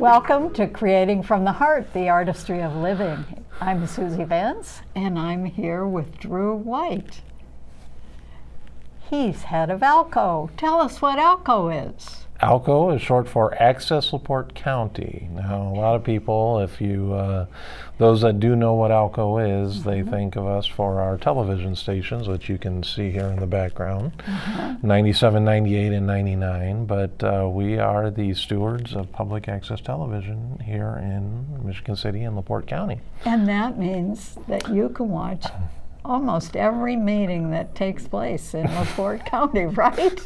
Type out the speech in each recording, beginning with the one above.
Welcome to Creating from the Heart, the Artistry of Living. I'm Suzy Vance, and I'm here with Drew White. He's head of ALCO. Tell us what ALCO is. ALCO is short for Access LaPorte County. Now, a lot of people, those that do know what ALCO is, they think of us for our television stations, which you can see here in the background, 97, 98, and 99. But we are the stewards of public access television here in Michigan City and LaPorte County. And that means that you can watch almost every meeting that takes place in LaPorte County, right?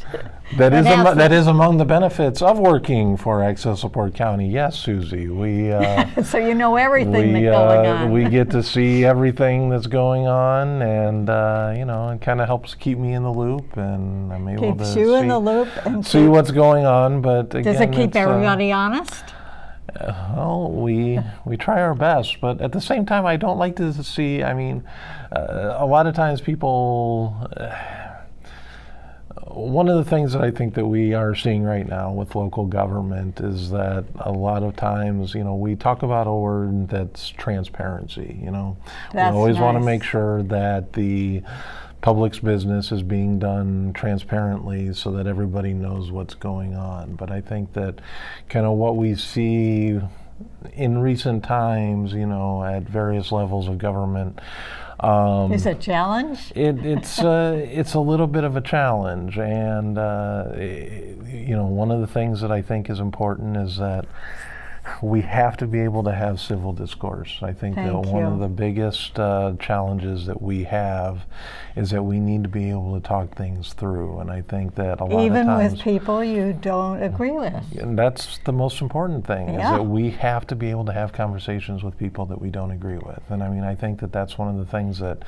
That is among the benefits of working for Access LaPorte County. Yes, Suzy. So you know everything that's going on. We get to see everything that's going on, and it kind of helps keep me in the loop, and I'm able Keeps you in the loop and see what's going on. But again, does it keep everybody honest? Well, we try our best, but at the same time, I don't like to see. A lot of times people. One of the things that I think that we are seeing right now with local government is that a lot of times, we talk about a word that's transparency. We always want to make sure that the public's business is being done transparently so that everybody knows what's going on. But I think that kind of what we see in recent times, at various levels of government, is a challenge? It's a little bit of a challenge, and one of the things that I think is important is that we have to be able to have civil discourse. I think that one of the biggest challenges that we have is that we need to be able to talk things through, and I think that a lot of times, even with people you don't agree with. And that's the most important thing, is that we have to be able to have conversations with people that we don't agree with. And I think that that's one of the things that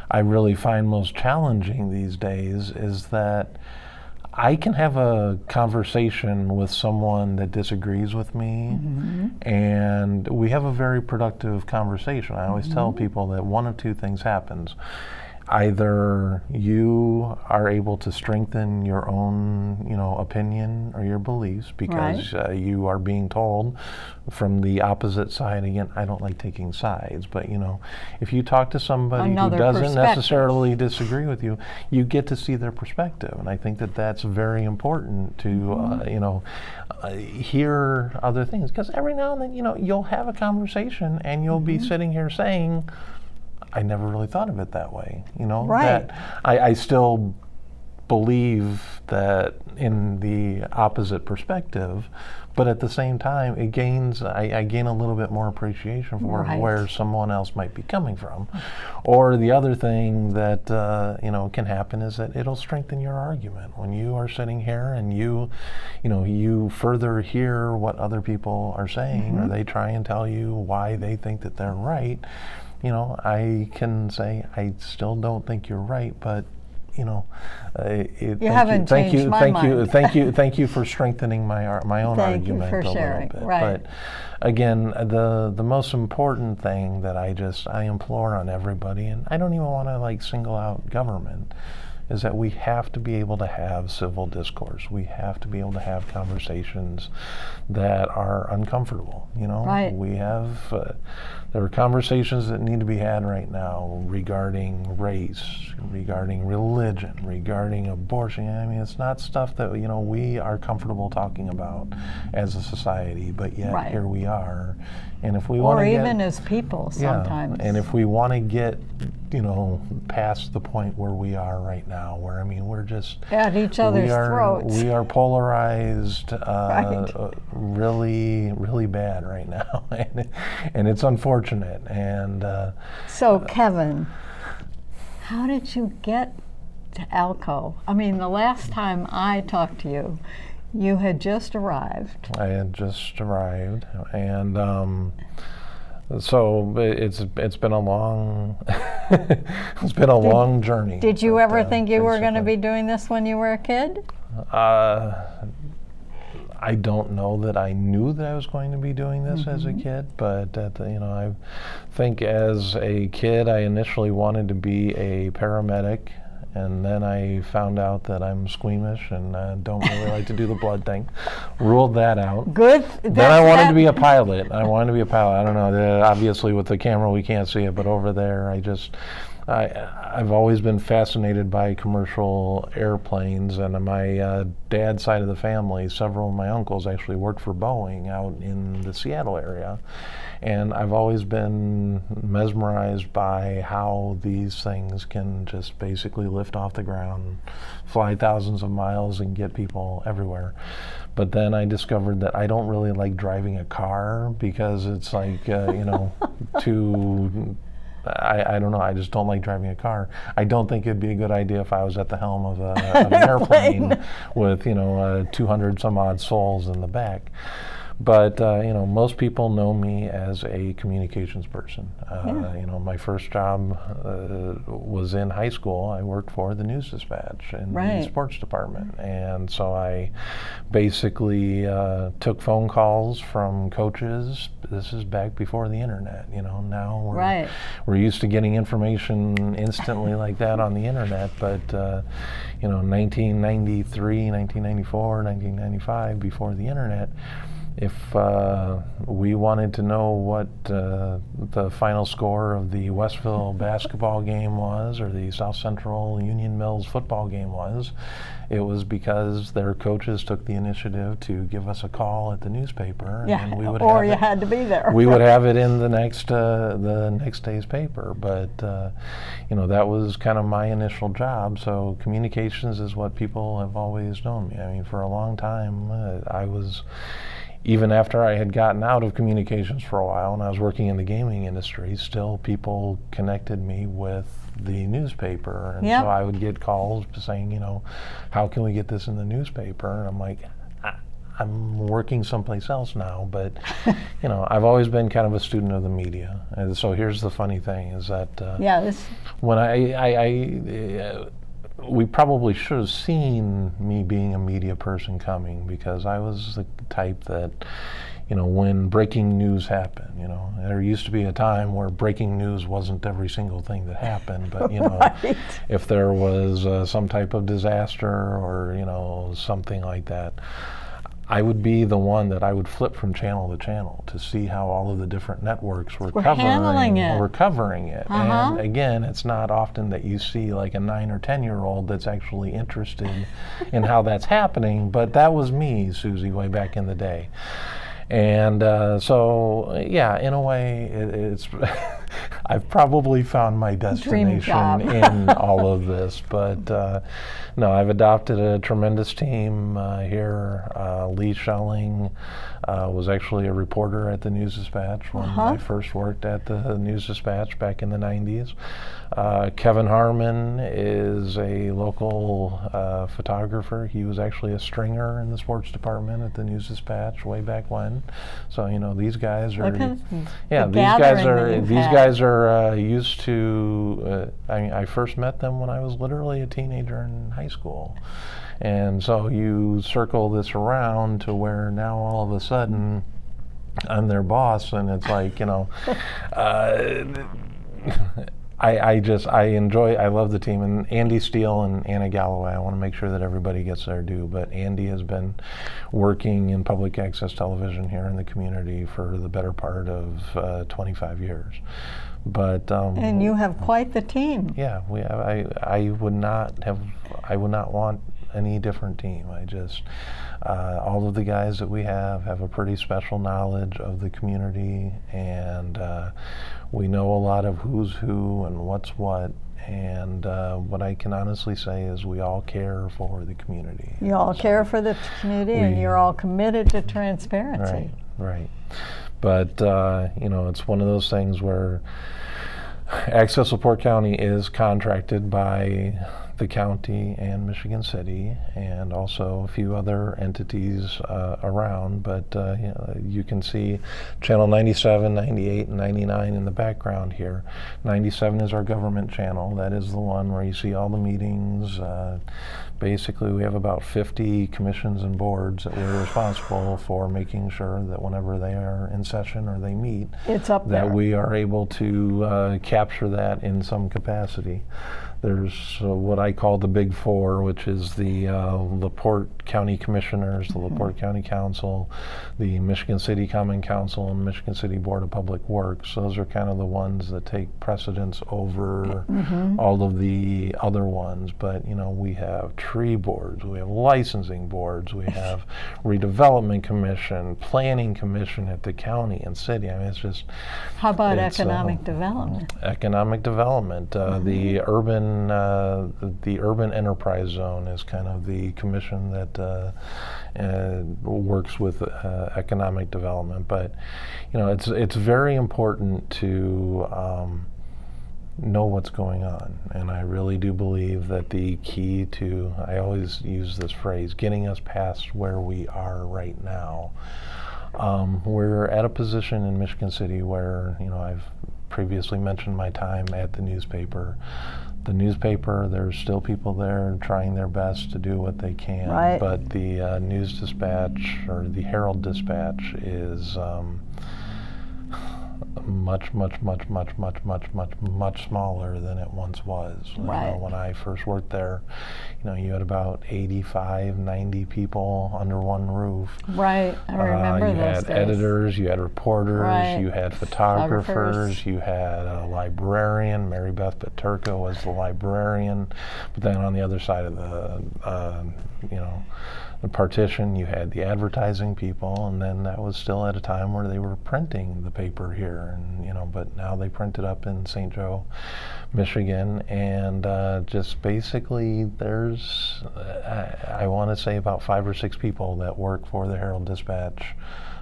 I really find most challenging these days, is that I can have a conversation with someone that disagrees with me, and we have a very productive conversation. I always tell people that one of two things happens. Either you are able to strengthen your own, opinion or your beliefs because you are being told from the opposite side. Again, I don't like taking sides, but if you talk to somebody who doesn't necessarily disagree with you, you get to see their perspective, and I think that that's very important to, hear other things, because every now and then, you'll have a conversation and you'll be sitting here saying, I never really thought of it that way, that I still believe that in the opposite perspective, but at the same time, I gain a little bit more appreciation for where someone else might be coming from. Or the other thing that can happen is that it'll strengthen your argument when you are sitting here and you further hear what other people are saying, or they try and tell you why they think that they're right. I can say, I still don't think you're right, but thank you for strengthening my own argument a little bit. But again, the most important thing that I implore on everybody, and I don't even want to single out government, is that we have to be able to have civil discourse. We have to be able to have conversations that are uncomfortable. We have there are conversations that need to be had right now regarding race, regarding religion, regarding abortion. It's not stuff that we are comfortable talking about as a society, but yet here we are. And if we want to even as people sometimes. And if we want to get past the point where we are right now, where we're just at each other's throats. We are polarized, really, really bad right now, and it's unfortunate. And so, Kevin, how did you get to ALCO? The last time I talked to you, you had just arrived. I had just arrived, and so it's been a long long journey. Did you ever think you were going to be doing this when you were a kid? I don't know that I knew that I was going to be doing this as a kid, but I think as a kid I initially wanted to be a paramedic and then I found out that I'm squeamish and don't really like to do the blood thing. Ruled that out. Good. Then I wanted to be a pilot. I wanted to be a pilot. I don't know. Obviously, with the camera, we can't see it, but over there, I've always been fascinated by commercial airplanes, and on my dad's side of the family, several of my uncles actually worked for Boeing out in the Seattle area. And I've always been mesmerized by how these things can just basically lift off the ground, fly thousands of miles, and get people everywhere. But then I discovered that I don't really like driving a car because it's like, too... I don't know. I just don't like driving a car. I don't think it'd be a good idea if I was at the helm of an airplane with 200 some odd souls in the back. But most people know me as a communications person. My first job was in high school. I worked for the News Dispatch in the sports department, and so I basically took phone calls from coaches. This is back before the internet. Now we're used to getting information instantly like that on the internet. But 1993, 1994, 1995, before the internet. If we wanted to know what the final score of the Westville basketball game was, or the South Central Union Mills football game was, it was because their coaches took the initiative to give us a call at the newspaper, and we would you had to be there. We would have it in the next day's paper. But that was kind of my initial job. So communications is what people have always known me. I mean, for a long time, I was. Even after I had gotten out of communications for a while and I was working in the gaming industry, still people connected me with the newspaper. And so I would get calls saying, how can we get this in the newspaper? And I'm like, I'm working someplace else now, but I've always been kind of a student of the media. And so here's the funny thing is that when we probably should have seen me being a media person coming, because I was the type that, when breaking news happened, there used to be a time where breaking news wasn't every single thing that happened, but, if there was some type of disaster or, something like that, I would be the one that I would flip from channel to channel to see how all of the different networks were covering it. And again, it's not often that you see like a 9 or 10-year-old that's actually interested in how that's happening, but that was me, Suzy, way back in the day. And in a way, it's I've probably found my destination in all of this. But no, I've adopted a tremendous team here. Lee Schelling was actually a reporter at the News Dispatch when I first worked at the News Dispatch back in the 90s. Kevin Harmon is a local photographer. He was actually a stringer in the sports department at the News Dispatch way back when. So these guys are these guys are used to. I first met them when I was literally a teenager in high school, and so you circle this around to where now all of a sudden I'm their boss, and it's like I love the team, and Andy Steele and Anna Galloway, I want to make sure that everybody gets their due, but Andy has been working in public access television here in the community for the better part of 25 years. But and you have quite the team. Yeah, we have. I would not want any different team. All of the guys that we have a pretty special knowledge of the community, and we know a lot of who's who and what's what. And what I can honestly say is we all care for the community. You all care for the community, and you're all committed to transparency. Right. But it's one of those things where Access LaPorte County is contracted by the county and Michigan City, and also a few other entities around, but you can see channel 97, 98, and 99 in the background here. 97 is our government channel. That is the one where you see all the meetings. Basically, we have about 50 commissions and boards that we're responsible for making sure that whenever they are in session or they meet, it's up there. That we are able to capture that in some capacity. There's what I call the Big Four, which is the LaPorte County Commissioners, the LaPorte County Council, the Michigan City Common Council, and Michigan City Board of Public Works. Those are kind of the ones that take precedence over all of the other ones. But we have tree boards, we have licensing boards, we have redevelopment commission, planning commission at the county and city. I mean, it's just. How about economic development? Economic development, the urban enterprise zone is kind of the commission that works with economic development. But it's very important to know what's going on, and I really do believe that the key to, I always use this phrase, getting us past where we are right now. We're at a position in Michigan City where I've previously mentioned my time at the newspaper. The newspaper, there's still people there trying their best to do what they can, right. But the News Dispatch or the Herald Dispatch is much smaller than it once was. Right. When I first worked there, you had about 85, 90 people under one roof. Right, I remember you those had days. Editors, you had reporters, right. You had photographers, you had a librarian. Mary Beth Paterka was the librarian. But then on the other side of the partition, you had the advertising people, and then that was still at a time where they were printing the paper here, and but now they print it up in St. Joe, Michigan, and just basically there's I want to say about 5 or 6 people that work for the Herald Dispatch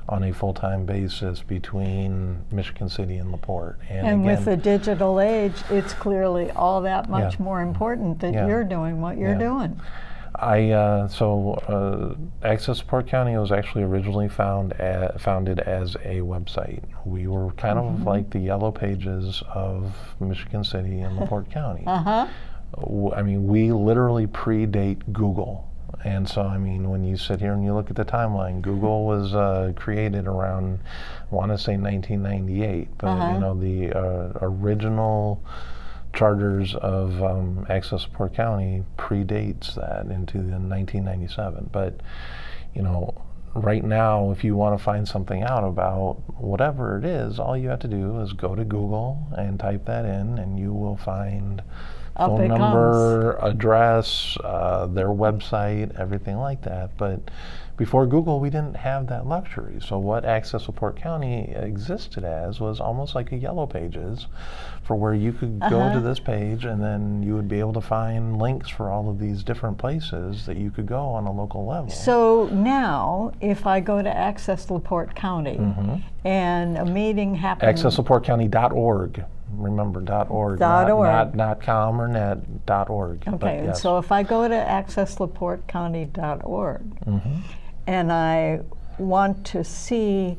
on a full-time basis between Michigan City and LaPorte. And again, with the digital age, it's clearly all that much more important that you're doing what you're doing. Access LaPorte County was actually originally founded as a website. We were kind of like the yellow pages of Michigan City and LaPorte County. I mean, we literally predate Google. And so, I mean, when you sit here and you look at the timeline, Google was created around, I want to say 1998, but the original charters of Access LaPorte County predates that into the 1997. But right now, if you want to find something out about whatever it is, all you have to do is go to Google and type that in, and you will find phone number, address, their website, everything like that. But before Google, we didn't have that luxury. So what Access LaPorte County existed as was almost like a yellow pages, for where you could go to this page, and then you would be able to find links for all of these different places that you could go on a local level. So now, if I go to Access LaPorte County and a meeting happens, AccessLaPorteCounty.org. Remember, .org, not .com or net, .org. Okay, yes. So if I go to AccessLaPorteCounty.org and I want to see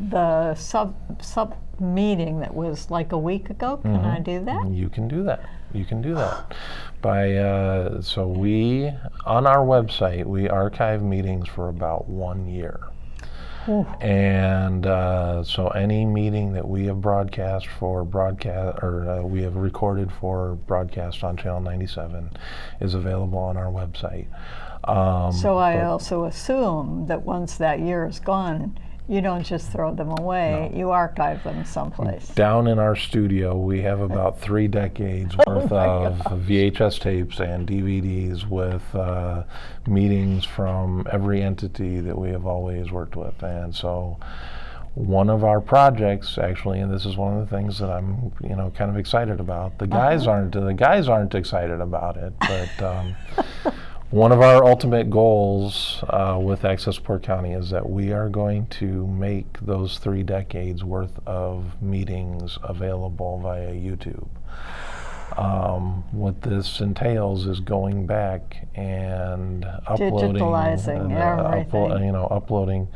the sub meeting that was like a week ago, can I do that? You can do that. You can do that. So we, on our website, we archive meetings for about 1 year. And so any meeting that we have we have recorded for broadcast on Channel 97 is available on our website. So I also assume that once that year is gone, you don't just throw them away, you archive them someplace. Down in our studio, we have about 3 decades worth of VHS tapes and DVDs with meetings from every entity that we have always worked with. And so one of our projects, actually, and this is one of the things that I'm kind of excited about. The guys aren't excited about it, but one of our ultimate goals with Access LaPorte County is that we are going to make those 3 decades worth of meetings available via YouTube. What this entails is going back and uploading, digitalizing everything. Uploading.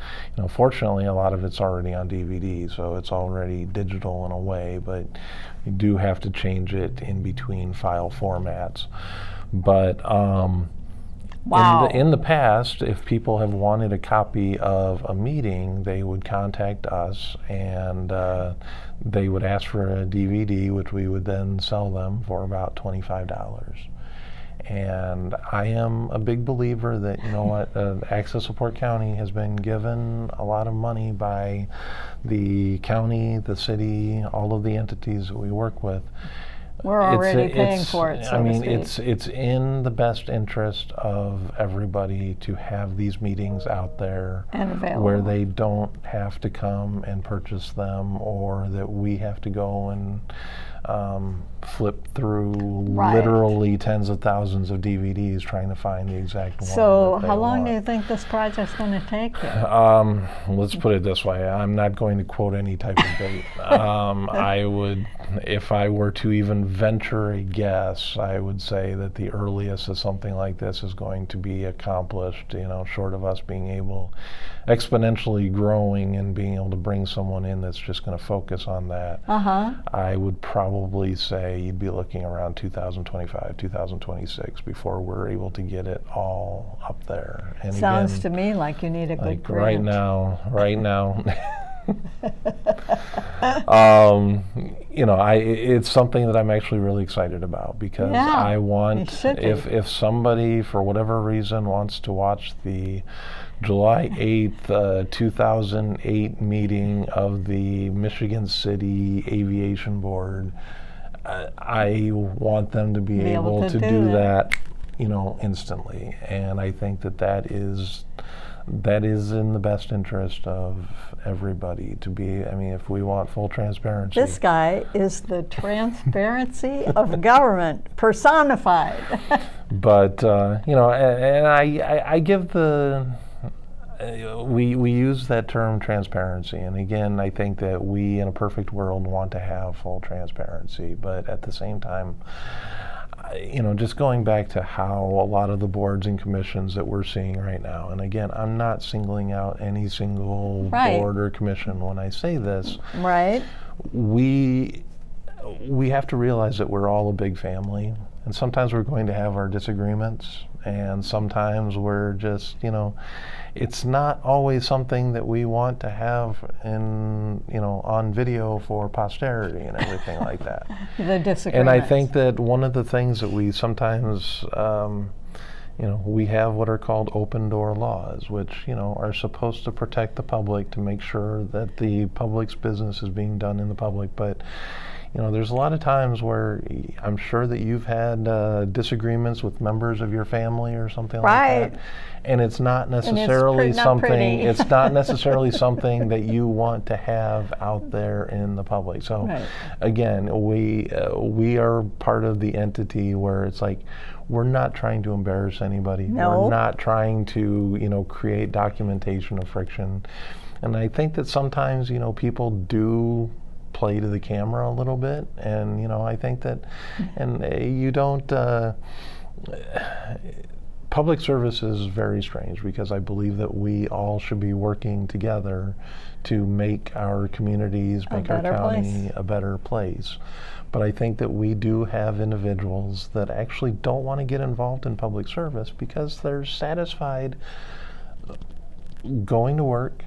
Fortunately, a lot of it's already on DVD, so it's already digital in a way. But you do have to change it in between file formats. But Wow. In the past, if people have wanted a copy of a meeting, they would contact us, and they would ask for a DVD, which we would then sell them for about $25. And I am a big believer that, you know what, Access LaPorte County has been given a lot of money by the county, the city, all of the entities that we work with. We're already paying for it, so I mean, to speak. it's in the best interest of everybody to have these meetings out there And available. where they don't have to come and purchase them, or that we have to go and flip through literally tens of thousands of DVDs trying to find the exact one. So how long do you think this project's going to take you? Let's put it this way. I'm not going to quote any type of date. I would, if I were to even venture a guess, I would say that the earliest that something like this is going to be accomplished, you know, short of us being able, exponentially growing and being able to bring someone in that's just going to focus on that, I would probably say you'd be looking around 2025, 2026 before we're able to get it all up there. And Sounds again, to me like you need a good like grant. right now. You know, it's something that I'm actually really excited about, because I want, if somebody for whatever reason wants to watch the July 8th, 2008 meeting of the Michigan City Aviation Board, I want them to be able to do that, you know, instantly. And I think that is in the best interest of everybody to be. I mean, if we want full transparency. This guy is the transparency of government personified. But, you know, and I give we use that term transparency, and again, I think that we in a perfect world want to have full transparency, but at the same time, you know, just going back to how a lot of the boards and commissions that we're seeing right now, and again, I'm not singling out any single board or commission when I say this. Right. We have to realize that we're all a big family, and sometimes we're going to have our disagreements, and sometimes we're just, you know, it's not always something that we want to have in, you know, on video for posterity and everything like that. The disagreements. And I think that one of the things that we sometimes, you know, we have what are called open door laws, which, you know, are supposed to protect the public, to make sure that the public's business is being done in the public. But, you know, there's a lot of times where I'm sure that you've had disagreements with members of your family or something like that, and it's not necessarily something. It's not necessarily something that you want to have out there in the public. So, again, we are part of the entity where it's like, we're not trying to embarrass anybody. No. We're not trying to, you know, create documentation of friction. And I think that sometimes, you know, people do play to the camera a little bit, and, you know, I think that, and you don't, public service is very strange, because I believe that we all should be working together to make our communities, make our county a better place. But I think that we do have individuals that actually don't want to get involved in public service because they're satisfied going to work,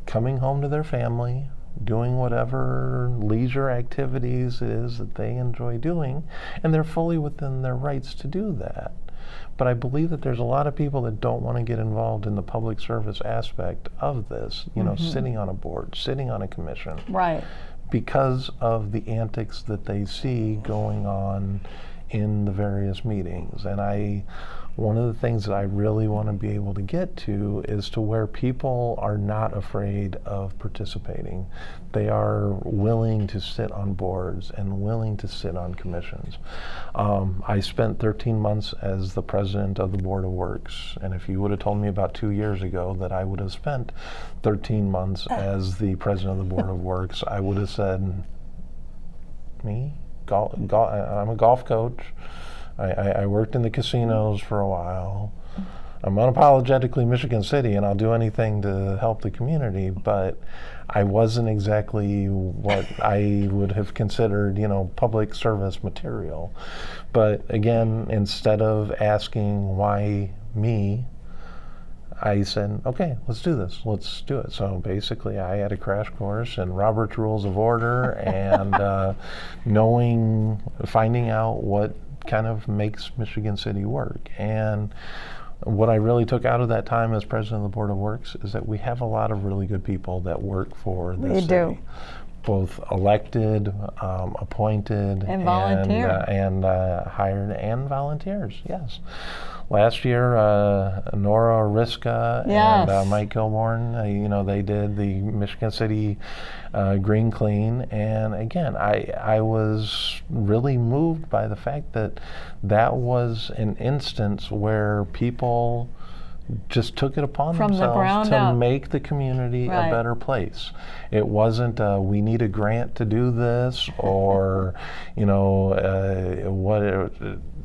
coming home to their family, doing whatever leisure activities it is that they enjoy doing, and they're fully within their rights to do that. But I believe that there's a lot of people that don't want to get involved in the public service aspect of this, you know, sitting on a board, sitting on a commission. Right. Because of the antics that they see going on in the various meetings. And one of the things that I really want to be able to get to is to where people are not afraid of participating. They are willing to sit on boards and willing to sit on commissions. I spent 13 months as the president of the Board of Works, and if you would have told me about 2 years ago that I would have spent 13 months as the president of the Board of Works, I would have said, me? I'm a golf coach. I worked in the casinos for a while. I'm unapologetically Michigan City, and I'll do anything to help the community, but I wasn't exactly what I would have considered, you know, public service material. But again, instead of asking why me, I said, okay, let's do this. Let's do it. So basically, I had a crash course in Robert's Rules of Order and finding out what kind of makes Michigan City work. And what I really took out of that time as president of the Board of Works is that we have a lot of really good people that work for this city. We do. Both elected, appointed, and volunteer, and hired, and volunteers. Yes. Last year, Nora Riska yes. and Mike Kilborn, they did the Michigan City Green Clean, and again, I was really moved by the fact that was an instance where people just took it upon themselves to make the community a better place. It wasn't we need a grant to do this, or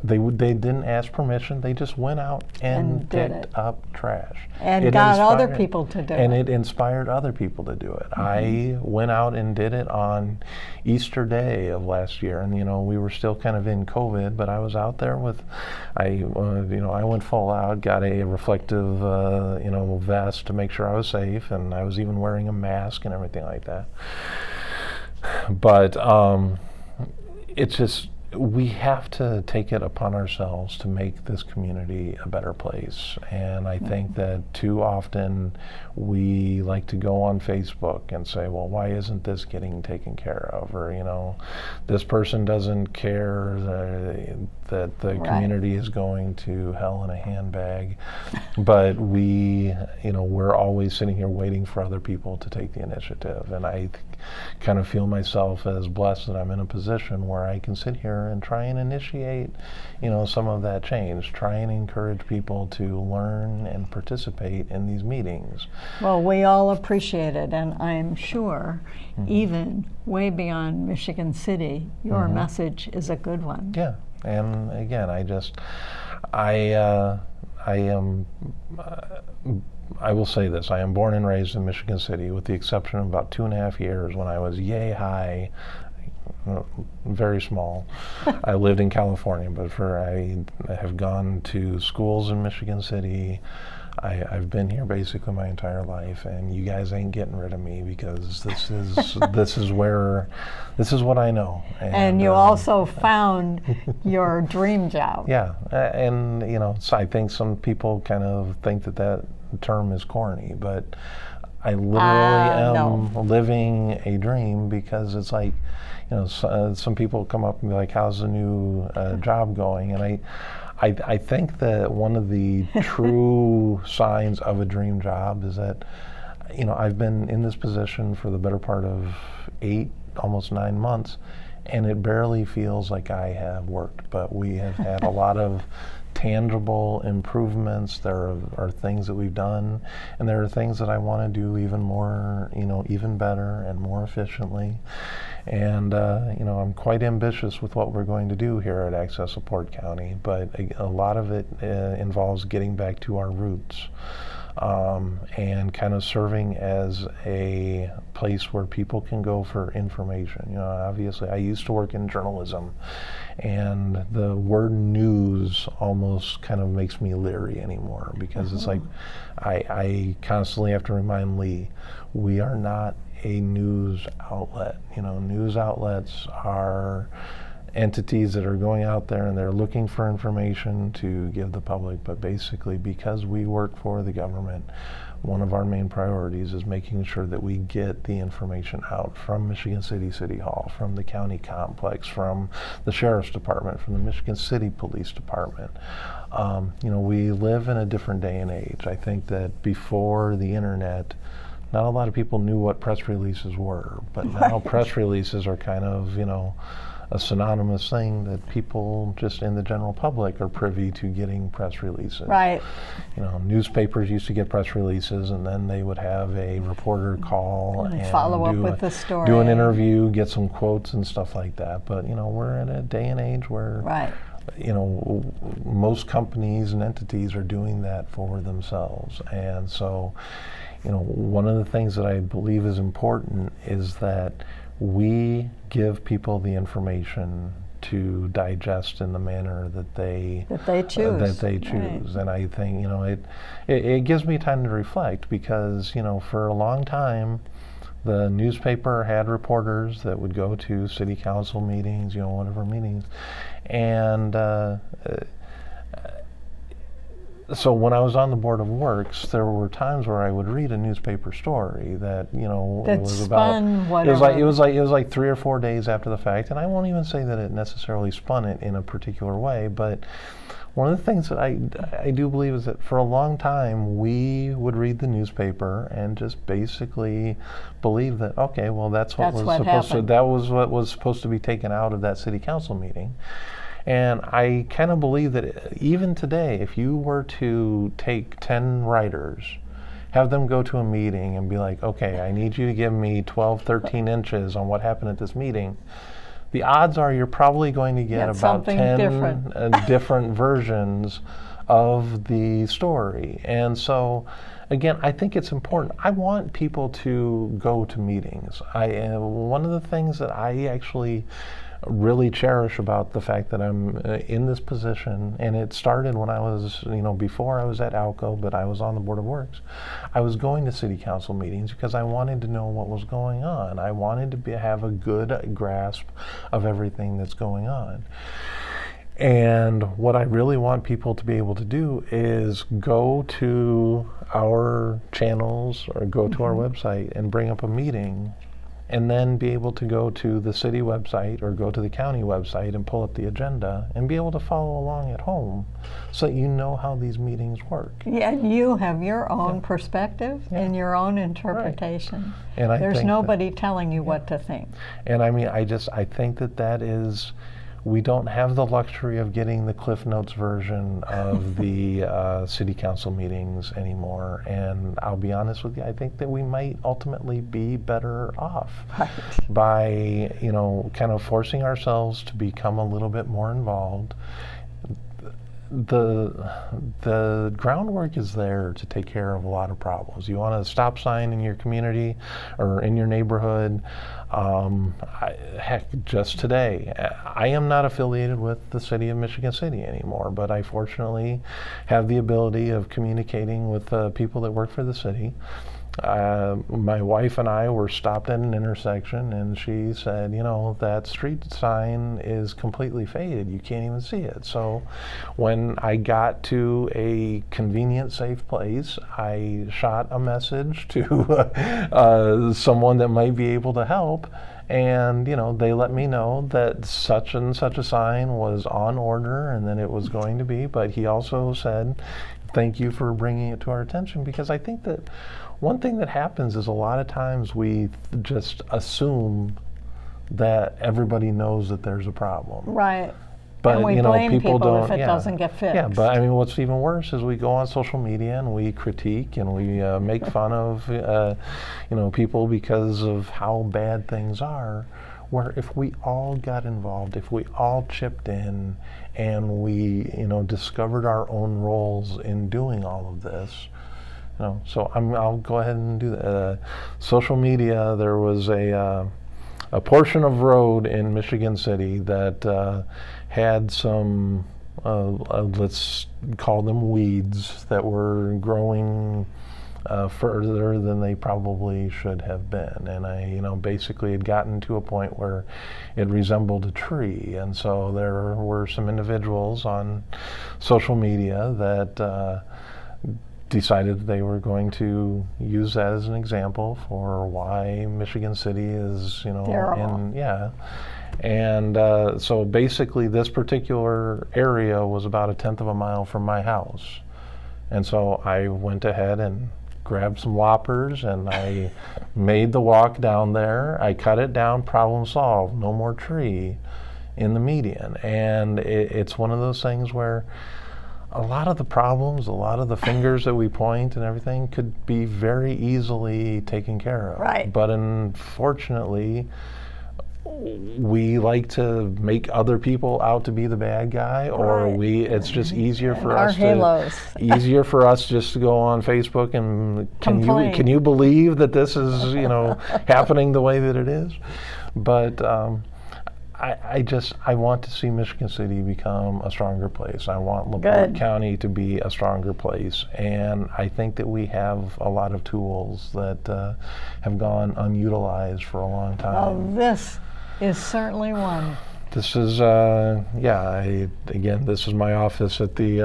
they didn't ask permission. They just went out and picked up trash. And got other people to do it. And it inspired other people to do it. Mm-hmm. I went out and did it on Easter Day of last year, and we were still kind of in COVID, but I was out there I went full out, got a reflective vest to make sure I was safe, and I was even wearing a mask and everything like that. But it's just, we have to take it upon ourselves to make this community a better place. And I think that too often we like to go on Facebook and say, well, why isn't this getting taken care of? Or, this person doesn't care that the community is going to hell in a handbag. But we're always sitting here waiting for other people to take the initiative. And I kind of feel myself as blessed that I'm in a position where I can sit here and try and initiate, some of that change, try and encourage people to learn and participate in these meetings. Well, we all appreciate it, and I'm sure even way beyond Michigan City, your message is a good one. Yeah, and again, I will say this, I am born and raised in Michigan City, with the exception of about 2.5 years when I was yay high, very small. I lived in California, but I have gone to schools in Michigan City. I've been here basically my entire life, and you guys ain't getting rid of me, because this is what I know. And you also found your dream job. Yeah, and so I think some people kind of think that term is corny, but I literally am living a dream, because it's like, some people come up and be like, how's the new job going? And I think that one of the true signs of a dream job is that, I've been in this position for the better part of 8, almost 9 months, and it barely feels like I have worked, but we have had a lot of tangible improvements. There are things that we've done, and there are things that I want to do even more, even better and more efficiently. And I'm quite ambitious with what we're going to do here at Access LaPorte County, but a lot of it involves getting back to our roots. And kind of serving as a place where people can go for information. Obviously, I used to work in journalism, and the word news almost kind of makes me leery anymore, because it's like I constantly have to remind Lee, we are not a news outlet. News outlets are entities that are going out there and they're looking for information to give the public, but basically, because we work for the government, one of our main priorities is making sure that we get the information out from Michigan City Hall, from the county complex, from the Sheriff's Department, from the Michigan City Police Department. We live in a different day and age. I think that before the internet, not a lot of people knew what press releases were, but now press releases are kind of, a synonymous thing that people just in the general public are privy to getting press releases. Right. Newspapers used to get press releases, and then they would have a reporter call and follow up with the story, do an interview, get some quotes and stuff like that. But we're in a day and age where most companies and entities are doing that for themselves. And so, one of the things that I believe is important is that we give people the information to digest in the manner that they choose. Right. And I think it gives me time to reflect, because for a long time the newspaper had reporters that would go to city council meetings, whatever meetings, and so when I was on the Board of Works, there were times where I would read a newspaper story that it was about. Whatever. It was like 3 or 4 days after the fact, and I won't even say that it necessarily spun it in a particular way. But one of the things that I do believe is that for a long time we would read the newspaper and just basically believe that that was supposed to be taken out of that city council meeting. And I kind of believe that even today, if you were to take 10 writers, have them go to a meeting and be like, okay, I need you to give me 12, 13 inches on what happened at this meeting, the odds are you're probably going to get about 10 different versions of the story. And so, again, I think it's important. I want people to go to meetings. One of the things that I actually really cherish about the fact that I'm in this position, and it started when I was, before I was at ALCO, but I was on the Board of Works. I was going to city council meetings because I wanted to know what was going on. I wanted to have a good grasp of everything that's going on. And what I really want people to be able to do is go to our channels or go to our website and bring up a meeting, and then be able to go to the city website or go to the county website and pull up the agenda and be able to follow along at home, so that you know how these meetings work. Yeah, you have your own perspective and your own interpretation. Right. And there's nobody telling you what to think. And I think that is, we don't have the luxury of getting the Cliff Notes version of the city council meetings anymore. And I'll be honest with you, I think that we might ultimately be better off by, kind of forcing ourselves to become a little bit more involved. The groundwork is there to take care of a lot of problems. You want a stop sign in your community or in your neighborhood. Heck, just today, I am not affiliated with the city of Michigan City anymore, but I fortunately have the ability of communicating with people that work for the city. My wife and I were stopped at an intersection, and she said, that street sign is completely faded. You can't even see it. So when I got to a convenient, safe place, I shot a message to someone that might be able to help. And, they let me know that such and such a sign was on order and that it was going to be. But he also said, thank you for bringing it to our attention, because I think that one thing that happens is a lot of times we just assume that everybody knows that there's a problem. Right. But and we blame people don't. If it doesn't get fixed. Yeah, but what's even worse is we go on social media and we critique and we make fun of people because of how bad things are. Where if we all got involved, if we all chipped in, and we discovered our own roles in doing all of this. So I'll go ahead and do that. Social media. There was a portion of road in Michigan City that had some, let's call them weeds, that were growing further than they probably should have been. And I, basically had gotten to a point where it resembled a tree. And so there were some individuals on social media that decided they were going to use that as an example for why Michigan City is, And so basically this particular area was about 1/10 of a mile from my house. And so I went ahead and grabbed some loppers and I made the walk down there. I cut it down, problem solved, no more tree in the median. And it's one of those things where a lot of the problems, a lot of the fingers that we point and everything could be very easily taken care of. Right. But unfortunately, we like to make other people out to be the bad guy, or it's just easier for us easier for us just to go on Facebook and can you believe that this is happening the way that it is? But I want to see Michigan City become a stronger place. I want LaPorte County to be a stronger place, and I think that we have a lot of tools that have gone unutilized for a long time. Well, this is certainly one. This is, again, this is my office at the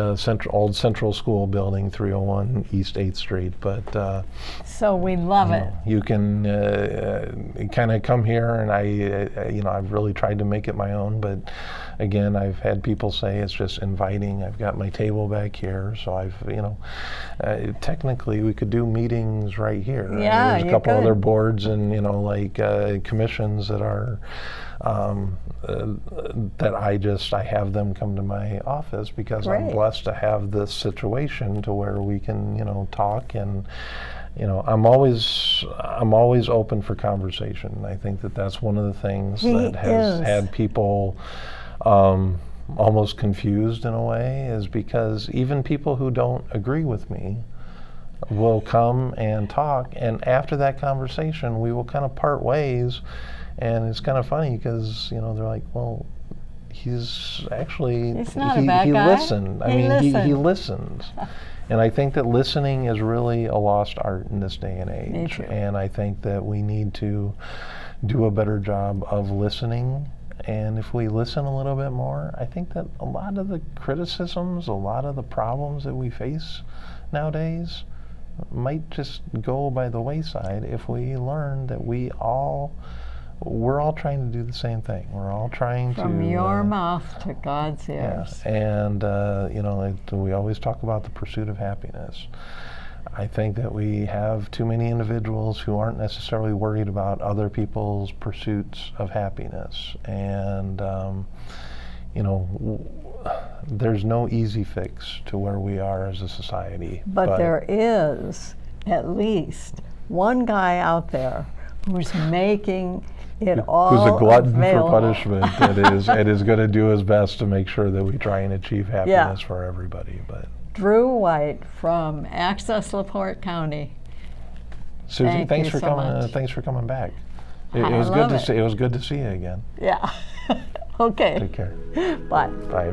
old Central School building, 301 East 8th Street. But so we love it. You can kind of come here, and I've really tried to make it my own. But again, I've had people say it's just inviting. I've got my table back here, so technically we could do meetings right here. Yeah, there's a couple other boards and commissions that are. That I have them come to my office because I'm blessed to have this situation to where we can talk, and I'm always open for conversation. I think that that's one of the things that has had people almost confused in a way, is because even people who don't agree with me will come and talk, and after that conversation we will kind of part ways. And it's kind of funny because they're like, well, he's not a bad he guy. Listened. He listens. And I think that listening is really a lost art in this day and age. Me too. And I think that we need to do a better job of listening. And if we listen a little bit more, I think that a lot of the criticisms, a lot of the problems that we face nowadays might just go by the wayside if we learn that we're all trying to do the same thing. We're all trying from your mouth to God's ears. Yeah. And we always talk about the pursuit of happiness. I think that we have too many individuals who aren't necessarily worried about other people's pursuits of happiness. And there's no easy fix to where we are as a society. But there is at least one guy out there who's making it all who's a glutton available. for punishment and is going to do his best to make sure that we try and achieve happiness for everybody. But Drew White from Access LaPorte County. Suzy, thanks for coming. Much. Thanks for coming back. It was good to see. It was good to see you again. Yeah. Okay. Take care. Bye. Bye.